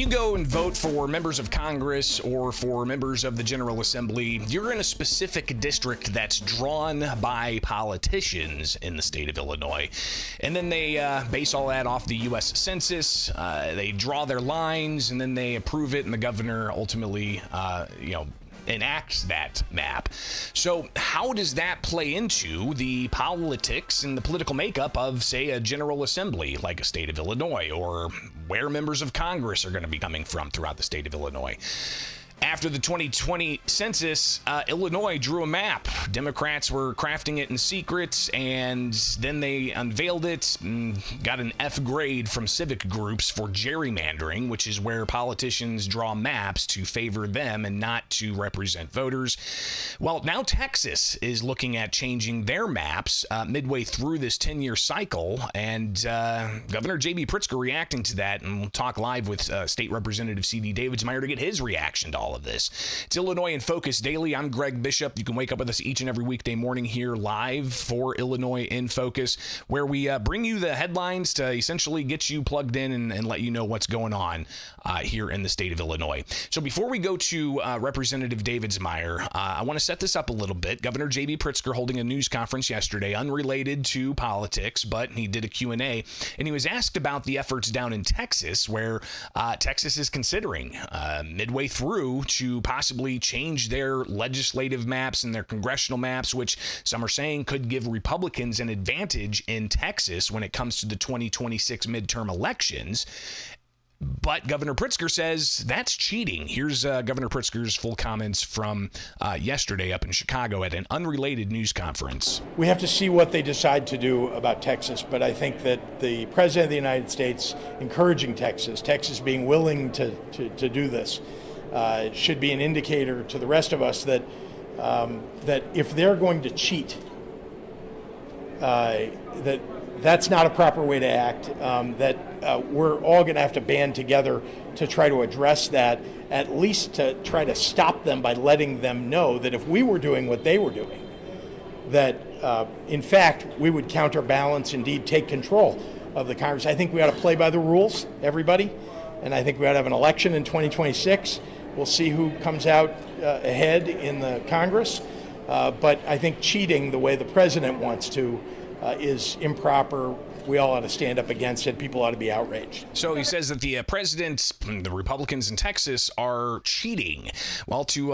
go and vote for members of Congress or for members of the General Assembly, you're in a specific district that's drawn by politicians in the state of Illinois. And then they base all that off the U.S. Census. They draw their lines, and then they approve it, and the governor ultimately, enacts that map. So how does that play into the politics and the political makeup of, say, a General Assembly like a state of Illinois, or where members of Congress are going to be coming from throughout the state of Illinois? After the 2020 census, Illinois drew a map. Democrats were crafting it in secret, and then they unveiled it and got an F grade from civic groups for gerrymandering, which is where politicians draw maps to favor them and not to represent voters. Well, now Texas is looking at changing their maps midway through this 10-year cycle, and Governor J.B. Pritzker reacting to that, and we'll talk live with State Representative C.D. Davidsmeyer to get his reaction to all of this. It's Illinois in Focus Daily. I'm Greg Bishop. You can wake up with us each and every weekday morning here live for Illinois in Focus, where we bring you the headlines to essentially get you plugged in and let you know what's going on here in the state of Illinois. So before we go to Representative Davidsmeyer, I want to set this up a little bit. Governor J.B. Pritzker holding a news conference yesterday, unrelated to politics, but he did a Q&A, and he was asked about the efforts down in Texas, where Texas is considering midway through to possibly change their legislative maps and their congressional maps, which some are saying could give Republicans an advantage in Texas when it comes to the 2026 midterm elections. But Governor Pritzker says that's cheating. Here's Governor Pritzker's full comments from yesterday up in Chicago at an unrelated news conference. We have to see what they decide to do about Texas, but I think that the President of the United States encouraging Texas being willing to do this, should be an indicator to the rest of us that if they're going to cheat, that's not a proper way to act, we're all going to have to band together to try to address that, at least to try to stop them by letting them know that if we were doing what they were doing, that in fact we would counterbalance, indeed take control of the Congress. I think we ought to play by the rules, everybody, and I think we ought to have an election in 2026. We'll see who comes out ahead in the Congress, but I think cheating the way the president wants to is improper. We all ought to stand up against it. People ought to be outraged. So he says that the president, the Republicans in Texas, are cheating. Well, to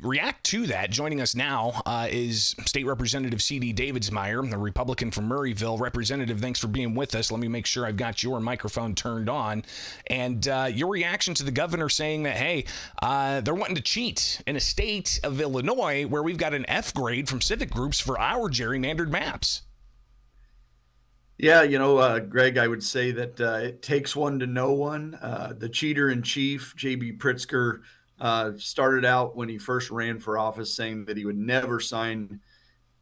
react to that, joining us now is State Representative C.D. Davidsmeyer, a Republican from Murrayville. Representative, thanks for being with us. Let me make sure I've got your microphone turned on. And your reaction to the governor saying that, hey, they're wanting to cheat in a state of Illinois where we've got an F grade from civic groups for our gerrymandered maps. Yeah, Greg, I would say that it takes one to know one. The cheater in chief, J.B. Pritzker, started out when he first ran for office saying that he would never sign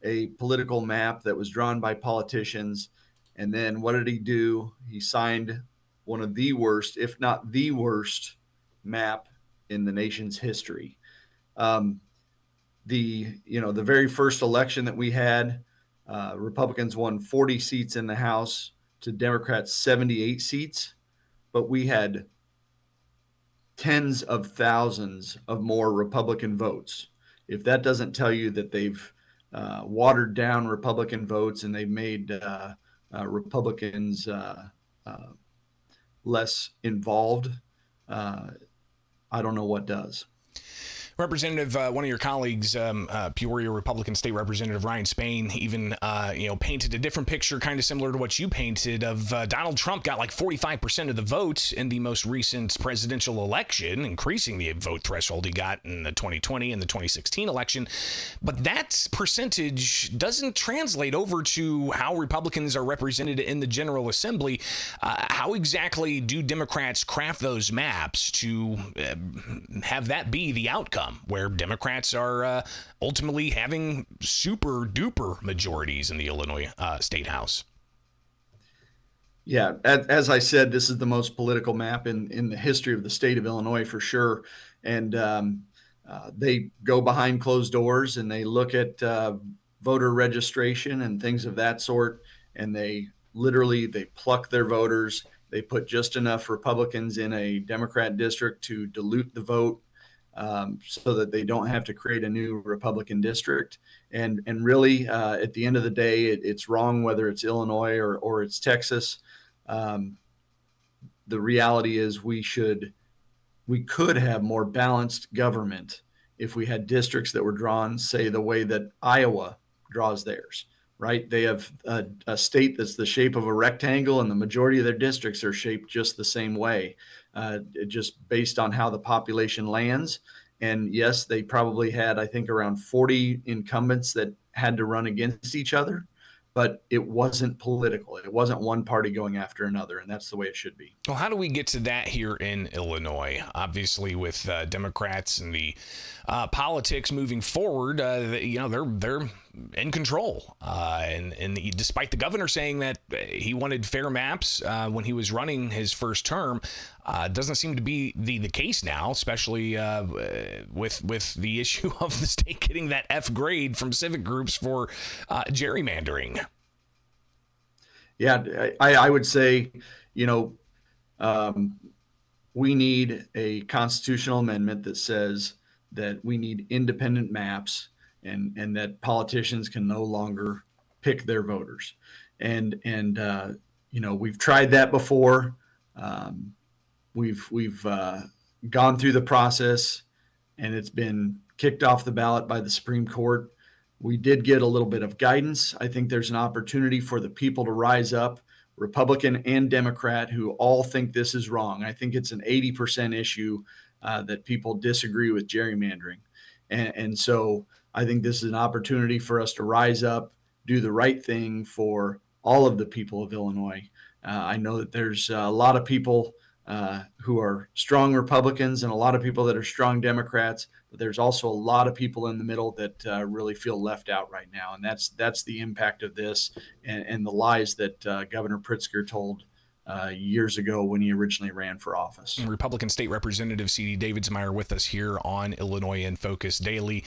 a political map that was drawn by politicians. And then what did he do? He signed one of the worst, if not the worst, map in the nation's history. The very first election that we had, Republicans won 40 seats in the House to Democrats 78 seats, but we had tens of thousands of more Republican votes. If that doesn't tell you that they've watered down Republican votes and they've made Republicans less involved, I don't know what does. Representative, one of your colleagues, Peoria Republican State Representative Ryan Spain, even painted a different picture, kind of similar to what you painted, of Donald Trump got like 45% of the votes in the most recent presidential election, increasing the vote threshold he got in the 2020 and the 2016 election. But that percentage doesn't translate over to how Republicans are represented in the General Assembly. How exactly do Democrats craft those maps to have that be the outcome, where Democrats are ultimately having super duper majorities in the Illinois State House? Yeah, as I said, this is the most political map in the history of the state of Illinois for sure. And they go behind closed doors and they look at voter registration and things of that sort. And they pluck their voters They put just enough Republicans in a Democrat district to dilute the vote, so that they don't have to create a new Republican district. And really, at the end of the day, it's wrong whether it's Illinois or it's Texas. Um, the reality is we could have more balanced government if we had districts that were drawn, say, the way that Iowa draws theirs, right? They have a state that's the shape of a rectangle, and the majority of their districts are shaped just the same way, just based on how the population lands. And yes, they probably had, I think, around 40 incumbents that had to run against each other, but it wasn't political. It wasn't one party going after another, and that's the way it should be. Well, how do we get to that here in Illinois? Obviously, with Democrats and the politics moving forward, they're in control, and despite the governor saying that he wanted fair maps when he was running his first term, doesn't seem to be the case now, especially with the issue of the state getting that F grade from civic groups for gerrymandering. Yeah, I would say, you know, we need a constitutional amendment that says that we need independent maps, and that politicians can no longer pick their voters. And we've tried that before. We've gone through the process, and it's been kicked off the ballot by the Supreme Court. We did get a little bit of guidance. I think there's an opportunity for the people to rise up, Republican and Democrat, who all think this is wrong. I think it's an 80% issue that people disagree with gerrymandering. And so I think this is an opportunity for us to rise up, do the right thing for all of the people of Illinois. I know that there's a lot of people who are strong Republicans and a lot of people that are strong Democrats, but there's also a lot of people in the middle that really feel left out right now. And that's the impact of this, and the lies that Governor Pritzker told years ago when he originally ran for office. Republican State Representative C.D. Davidsmeyer with us here on Illinois in Focus Daily,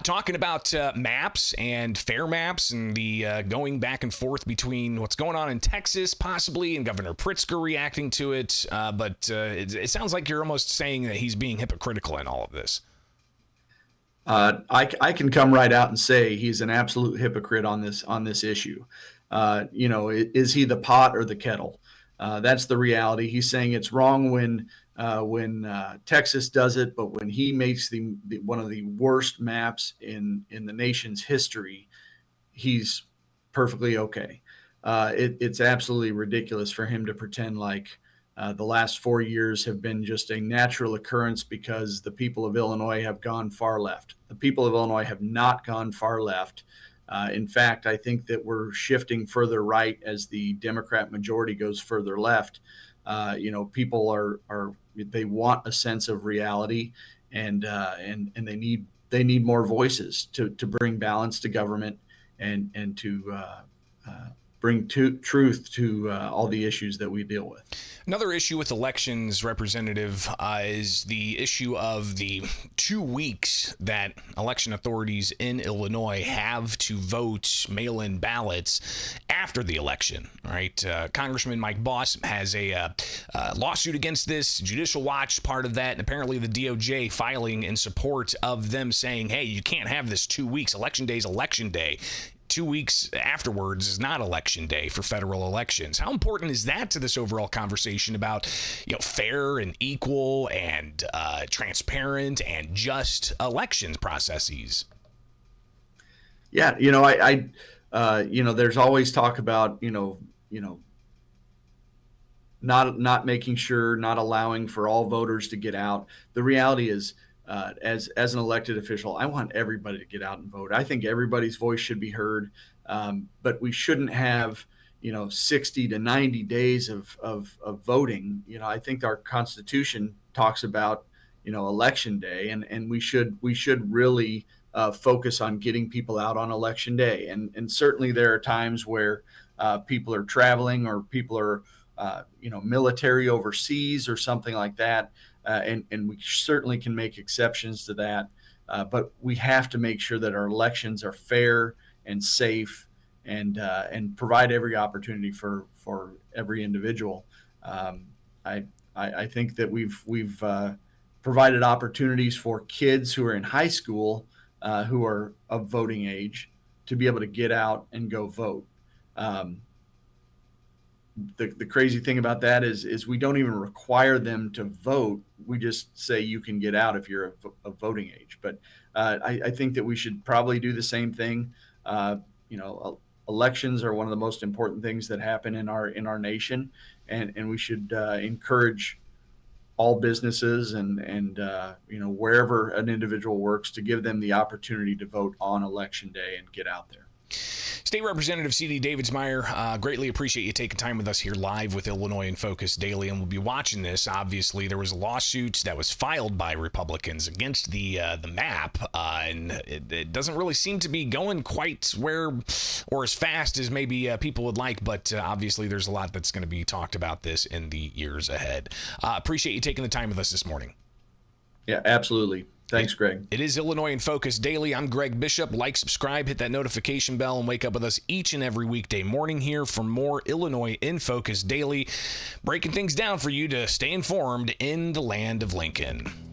talking about maps and fair maps and the going back and forth between what's going on in Texas possibly and Governor Pritzker reacting to it. But it sounds like you're almost saying that he's being hypocritical in all of this. I can come right out and say he's an absolute hypocrite on this issue. Is he the pot or the kettle? That's the reality. He's saying it's wrong when Texas does it, but when he makes one of the worst maps in the nation's history, he's perfectly okay. It's absolutely ridiculous for him to pretend like the last 4 years have been just a natural occurrence because the people of Illinois have gone far left. The people of Illinois have not gone far left. In fact, I think that we're shifting further right as the Democrat majority goes further left. People they want a sense of reality, and they need more voices to bring balance to government and to bring truth to all the issues that we deal with. Another issue with elections, Representative, is the issue of the 2 weeks that election authorities in Illinois have to vote mail-in ballots after the election. Right? Congressman Mike Boss has a lawsuit against this. Judicial Watch part of that, and apparently the DOJ filing in support of them saying, "Hey, you can't have this 2 weeks. Election day is election day. 2 weeks afterwards is not election day for federal elections." How important is that to this overall conversation about, fair and equal and transparent and just elections processes? Yeah, there's always talk about not making sure, not allowing for all voters to get out. The reality is, as an elected official, I want everybody to get out and vote. I think everybody's voice should be heard, but we shouldn't have 60 to 90 days of voting. I think our Constitution talks about election day, and we should really focus on getting people out on election day. And certainly there are times where people are traveling or people are military overseas or something like that. And we certainly can make exceptions to that. But we have to make sure that our elections are fair and safe and provide every opportunity for every individual. I think that we've provided opportunities for kids who are in high school who are of voting age to be able to get out and go vote. Um, the crazy thing about that is we don't even require them to vote. We just say you can get out if you're of voting age. But I think that we should probably do the same thing. You know, elections are one of the most important things that happen in our nation, and we should encourage all businesses and you know, wherever an individual works, to give them the opportunity to vote on election day and get out there. State Representative C.D. Davidsmeyer, greatly appreciate you taking time with us here live with Illinois in Focus Daily, and we'll be watching this. Obviously, there was a lawsuit that was filed by Republicans against the map, and it doesn't really seem to be going quite where or as fast as maybe people would like, but obviously there's a lot that's going to be talked about this in the years ahead. Appreciate you taking the time with us this morning. Yeah, absolutely. Thanks, Greg. It is Illinois in Focus Daily. I'm Greg Bishop. Like, subscribe, hit that notification bell, and wake up with us each and every weekday morning here for more Illinois in Focus Daily, breaking things down for you to stay informed in the land of Lincoln.